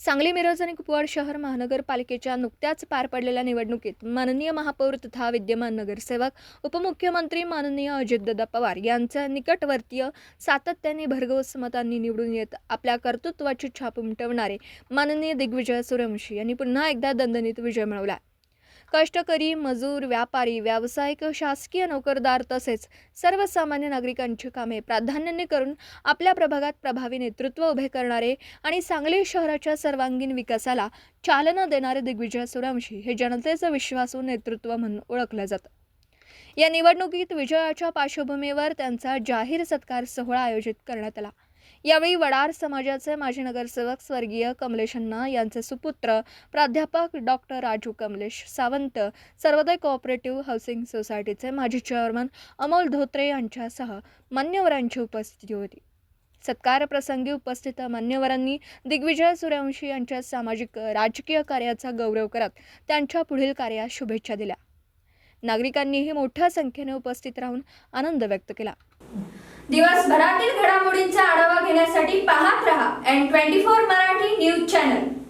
सांगली, मिरज आणि कुपवाड शहर महानगरपालिकेच्या नुकत्याच पार पडलेल्या निवडणुकीत माननीय महापौर तथा विद्यमान नगरसेवक, उपमुख्यमंत्री माननीय अजितदादा पवार यांचा निकटवर्तीय सातत्याने भरघोस मतांनी निवडून येत आपल्या कर्तृत्वाची छाप उमटवणारे माननीय दिग्विजय सूर्यवंशी यांनी पुन्हा एकदा दणदणीत विजय मिळवला. कष्टकरी, मजूर, व्यापारी, व्यावसायिक, शासकीय नोकरदार तसेच सर्वसामान्य नागरिकांची कामे प्राधान्याने करून आपल्या प्रभागात प्रभावी नेतृत्व उभे करणारे आणि सांगली शहराच्या सर्वांगीण विकासाला चालना देणारे दिग्विजय सूर्यवंशी हे जनतेचं विश्वासू नेतृत्व म्हणून ओळखलं जातं. या निवडणुकीत विजयाच्या पार्श्वभूमीवर त्यांचा जाहीर सत्कार सोहळा आयोजित करण्यात आला. यावेळी वडार समाजाचे माजी नगरसेवक स्वर्गीय कमलेशअण्णा यांचे सुपुत्र प्राध्यापक doctor Raju Kamlesh Sawant, Sarvodaya cooperative housing सोसायटीचे माजी चेअरमन अमोल धोत्रे यांच्यासह मान्यवरांची उपस्थिती होती. सत्कार प्रसंगी उपस्थित मान्यवरांनी दिग्विजय सूर्यवंशी यांच्या सामाजिक राजकीय कार्याचा गौरव करत त्यांच्या पुढील कार्यास शुभेच्छा दिल्या. नागरिकांनीही मोठ्या संख्येने उपस्थित राहून आनंद व्यक्त केला. दिवसभरातील घडामोडींचा आढावा घेण्यासाठी पाहत रहा N24 मराठी न्यूज चॅनल.